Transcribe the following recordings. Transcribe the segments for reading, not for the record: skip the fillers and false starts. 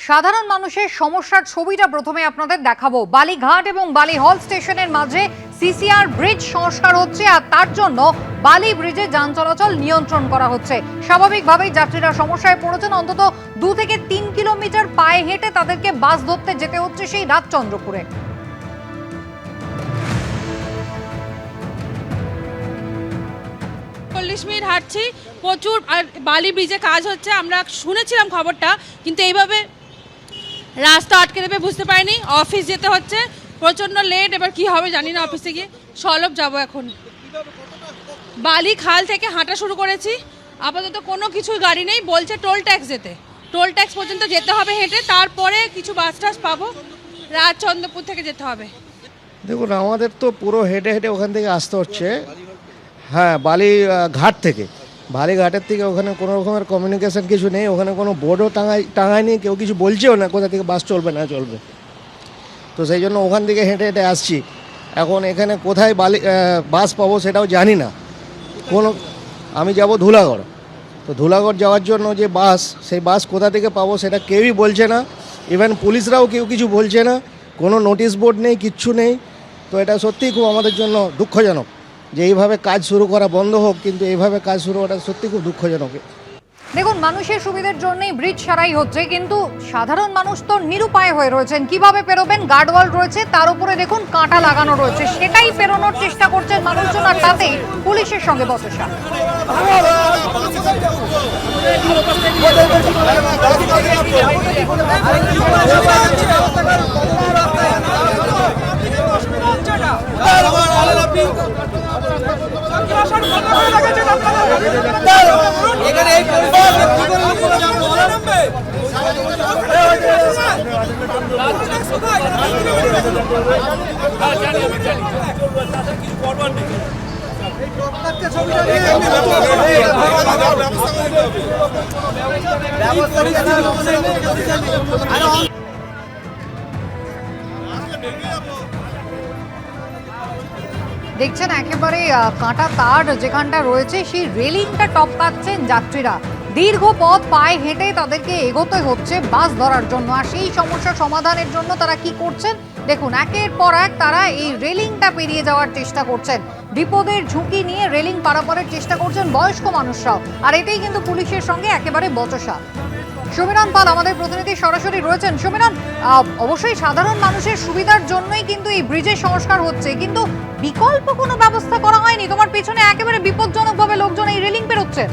সাধারণ মানুষের সমস্যার ছবিটা প্রথমে আপনাদের দেখাবো। বালিঘাট এবং বালিহল স্টেশনের মাঝে সিসিআর ব্রিজ সংস্কার হচ্ছে, আর তার জন্য বালি ব্রিজে যান চলাচল নিয়ন্ত্রণ করা হচ্ছে। স্বাভাবিকভাবেই যাত্রীরা সমস্যায় পড়েছেন। অন্তত 2 থেকে 3 কিলোমিটার পায়ে হেঁটে তাদেরকে বাস ধরতে যেতে হচ্ছে সেই রাজচন্দ্রপুরে। 40 মিনিট হাঁটছি, প্রচুর আর বালি ব্রিজে কাজ হচ্ছে। আমরা শুনেছিলাম খবরটা, কিন্তু এইভাবে রাস্তা আটকে দেবে বুঝতে পারিনি। অফিস যেতে হচ্ছে, প্রচণ্ড লেট। এবার কি হবে জানি না। অফিসে গিয়ে সলভ যাব। এখন বালি খাল থেকে হাঁটা শুরু করেছি। আপাতত কোনো কিছু গাড়ি নেই, বলছে টোল ট্যাক্স যেতে। টোল ট্যাক্স পর্যন্ত যেতে হবে হেঁটে, তারপরে কিছু বাস টাস পাবো। রাজচন্দ্রপুর থেকে যেতে হবে। দেখুন, আমাদের তো পুরো হেঁটে হেঁটে ওখান থেকে আসতে হচ্ছে। হ্যাঁ, ঘাট থেকে, বালিঘাটের থেকে ওখানে কোনো রকমের কমিউনিকেশন কিছু নেই। ওখানে কোনো বোর্ডও টাঙায়নি, কেউ কিছু বলছেও না কোথা থেকে বাস চলবে না চলবে। তো সেই জন্য ওখান থেকে হেঁটে হেঁটে আসছি। এখন এখানে কোথায় বাস পাবো সেটাও জানি না। আমি যাব ধুলাগড়। তো ধুলাগড় যাওয়ার জন্য যে বাস, সেই বাস কোথা থেকে পাবো সেটা কেউই বলছে না। ইভেন পুলিশরাও কেউ কিছু বলছে না। কোনো নোটিশ বোর্ড নেই, কিচ্ছু নেই। তো এটা সত্যিই খুব আমাদের জন্য দুঃখজনক যে এইভাবে কাজ শুরু করা বন্ধ হোক, কিন্তু এইভাবে কাজ শুরু করা সত্যি খুব দুঃখজনক। দেখুন, মানুষের সুবিধার জন্যই ব্রিজ সারাই হচ্ছে, কিন্তু সাধারণ মানুষ তো নিরুপায় হয়ে রয়েছেন। কিভাবে পেরোবেন? গার্ডওয়াল রয়েছে, তার উপরে দেখুন কাঁটা লাগানো রয়েছে, সেটাই পেরোনোর চেষ্টা করছেন মানুষজন, আর তাতেই পুলিশের সঙ্গে বচসা। দেখছেন একেবারে কাঁটা তার যেখানটা রয়েছে, সেই রেলিংটা টপকাচ্ছেন যাত্রীরা। দীর্ঘ পথ পায়ে হেঁটে তাদেরকে এগোতে হচ্ছে বাস ধরার জন্য। আর সেই সমস্যা সমাধানের জন্য তারা কি করছেন দেখুন, একের পর এক তারা এই রেলিংটা পেরিয়ে যাওয়ার চেষ্টা করছেন। বিপদের ঝুঁকি নিয়ে রেলিং পারাপারের চেষ্টা করছেন বয়স্ক মানুষরাও, আর এতেই কিন্তু পুলিশের সঙ্গে একেবারে বচসা। সমীরণ পাল আমাদের প্রতিনিধি সরাসরি রয়েছেন। সমীরণ, অবশ্যই সাধারণ মানুষের সুবিধার জন্যই কিন্তু এই ব্রিজের সংস্কার হচ্ছে, কিন্তু বিকল্প কোনো ব্যবস্থা করা হয়নি। তোমার পেছনে একেবারে বিপজ্জনকভাবে লোকজন এই রেলিং পেরোচ্ছে।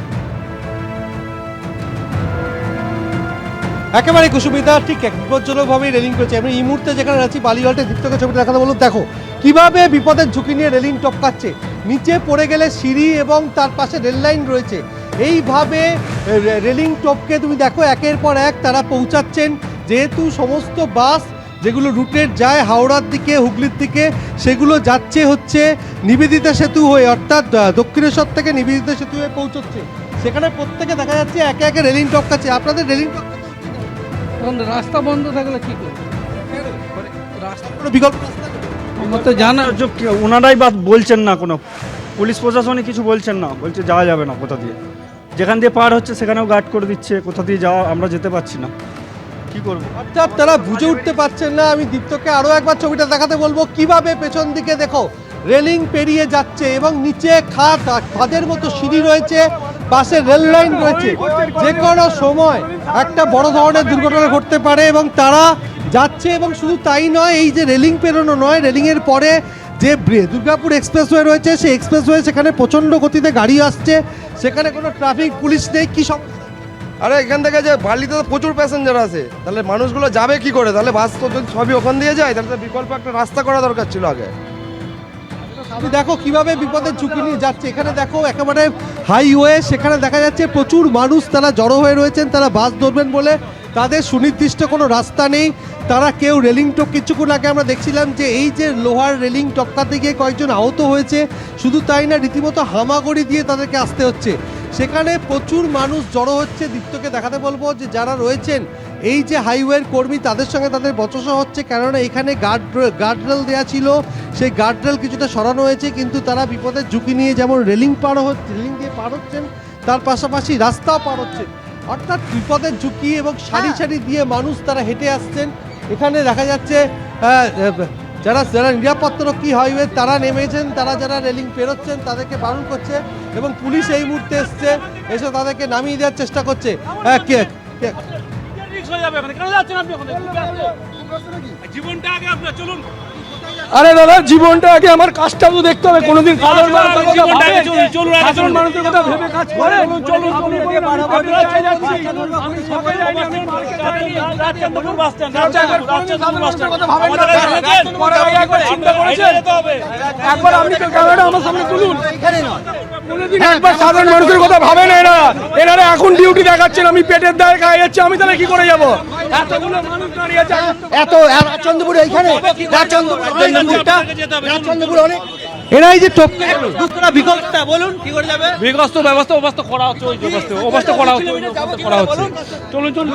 একেবারে কুসুমিতা, ঠিক বিপজ্জনকভাবেই রেলিং পেয়েছে। আমি এই মুহূর্তে যেখানে আছি বালিঘাটের দিক থেকে ছবিটা দেখাতে বলুন। দেখো কিভাবে বিপদের ঝুঁকি নিয়ে রেলিং টপকাচ্ছে। নিচে পড়ে গেলে সিঁড়ি এবং তার পাশে রেল লাইন রয়েছে। এইভাবে রেলিং টপকে তুমি দেখো একের পর এক তারা পৌঁছাচ্ছেন। যেহেতু সমস্ত বাস যেগুলো রুটের যায় হাওড়ার দিকে, হুগলির দিকে, সেগুলো যাচ্ছে হচ্ছে নিবেদিতা সেতু হয়ে, অর্থাৎ দক্ষিণেশ্বর থেকে নিবেদিতা সেতু হয়ে পৌঁছচ্ছে। সেখানে প্রত্যেকে দেখা যাচ্ছে একে একে রেলিং টপকাচ্ছে। আপনাদের রেলিং টপকাচ্ছে রাস্তা বন্ধ থাকলে কি করবে? রাস্তা কোনো বিকল্প রাস্তা আমার তো জানা ওনারাই বা বলছেন না, কোনো পুলিশ প্রশাসনে কিছু বলছেন না, বলছে যাওয়া যাবে না। কোথা দিয়ে যেখান দিয়ে পার হচ্ছে সেখানেও গার্ড করে দিচ্ছে, কোথা দিয়ে যাওয়া আমরা যেতে পারছি না, কি করব। অর্থাৎ তারা বুঝে উঠতে পারছেন না। আমি দীপ্তকে আরও একবার ছবিটা দেখাতে বলবো। কিভাবে পেছন দিকে দেখো রেলিং পেরিয়ে যাচ্ছে এবং নিচে খাদের মতো সিঁড়ি রয়েছে, পাশে রেল লাইন রয়েছে। যে কোনো সময় একটা বড় ধরনের দুর্ঘটনা ঘটতে পারে এবং তারা যাচ্ছে। এবং শুধু তাই নয়, এই যে রেলিং পেরোনো নয়, রেলিংয়ের পরে যে দুর্গাপুর এক্সপ্রেসওয়ে রয়েছে, সেই এক্সপ্রেসওয়ে সেখানে প্রচণ্ড গতিতে গাড়ি আসছে, সেখানে কোনো ট্রাফিক পুলিশ নেই। কি সমস্যা? আরে এখান থেকে যে বালিতে তো প্রচুর প্যাসেঞ্জার আছে, তাহলে মানুষগুলো যাবে কি করে? তাহলে বাস তো যদি সবই ওখান দিয়ে যায়, তাহলে তো বিকল্প একটা রাস্তা করা দরকার ছিল আগে। দেখো কিভাবে বিপদের ঝুঁকি নিয়ে যাচ্ছে। এখানে দেখো একেবারে হাইওয়ে, সেখানে দেখা যাচ্ছে প্রচুর মানুষ তারা জড়ো হয়ে রয়েছেন। তারা বাস ধরবেন বলে তাদের সুনির্দিষ্ট কোনো রাস্তা নেই। তারা কেউ রেলিং কিছুক্ষণ আগে আমরা দেখছিলাম যে এই যে লোহার রেলিং টপকাতে গিয়ে কয়েকজন আহত হয়েছে। শুধু তাই না, রীতিমতো হামাগুড়ি দিয়ে তাদেরকে আসতে হচ্ছে। সেখানে প্রচুর মানুষ জড়ো হচ্ছে। দীপ্তকে দেখাতে বলবো যে যারা রয়েছেন এই যে হাইওয়ের কর্মী, তাদের সঙ্গে তাদের বচসা হচ্ছে, কেননা এখানে গার্ডরেল দেওয়া ছিল, সেই গার্ডরেল কিছুটা সরানো হয়েছে, কিন্তু তারা বিপদের ঝুঁকি নিয়ে যেমন রেলিং দিয়ে পার হচ্ছেন, তার পাশাপাশি রাস্তাও পার হচ্ছেন। অর্থাৎ বিপদের ঝুঁকি এবং সারি সারি দিয়ে মানুষ তারা হেঁটে আসছেন। এখানে দেখা যাচ্ছে যারা যারা নিরাপত্তারক্ষী হাইওয়ে তারা নেমেছেন, তারা যারা রেলিং পেরোচ্ছেন তাদেরকে বারণ করছে এবং পুলিশ এই মুহূর্তে এসছে, এসে তাদেরকে নামিয়ে দেওয়ার চেষ্টা করছে। আরে দাদা, জীবনটা আগে, আমার কাজটা তো দেখতে হবে। কোনোদিন সাধারণ মানুষের কথা ভেবে কাজ করে। একবার আপনি ক্যামেরাটা আমার সামনে তুলুন। কোনোদিন একবার সাধারণ মানুষের কথা ভাবে না এনারা। এনারা এখন ডিউটি দেখাচ্ছেন, আমি পেটের দায়ে খাই যাচ্ছি, আমি তাহলে কি করে যাবো? এতগুলো মানুষ দাঁড়িয়ে আছে, এত চন্দ্রপুর এইখানে এরা এই যে টপকে বিগস্ত ব্যবস্থা করা হচ্ছে, ওই ব্যবস্থা করা হচ্ছে। চলুন চলুন,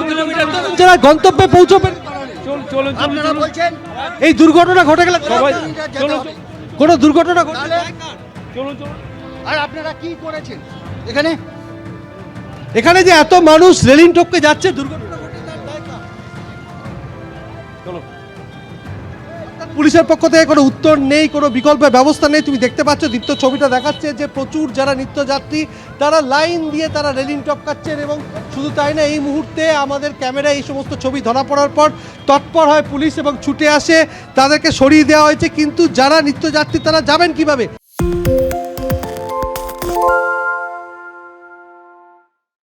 যারা গন্তব্যে পৌঁছবেন, চলুন চলুন। এই দুর্ঘটনা ঘটে গেলে সবাই চলুন কোনো দুর্ঘটনা ঘটে চলুন চলুন। আর আপনারা কি করেছেন এখানে? এখানে যে এত মানুষ রেলিং টপকে যাচ্ছে, দুর্ঘটনা ঘটে তার দায় কার? পুলিশের পক্ষ থেকে কোনো উত্তর নেই, কোনো বিকল্প ব্যবস্থা নেই। তুমি দেখতে পাচ্ছ, দীপ্ত ছবিটা দেখাচ্ছে যে প্রচুর যারা নিত্যযাত্রী তারা লাইন দিয়ে তারা রেলিং টপকাচ্ছেন। এবং শুধু তাই না, এই মুহূর্তে আমাদের ক্যামেরায় এই সমস্ত ছবি ধরা পড়ার পর তৎপর হয় পুলিশ এবং ছুটে আসে, তাদেরকে সরিয়ে দেওয়া হয়েছে। কিন্তু যারা নিত্যযাত্রী তারা যাবেন কিভাবে?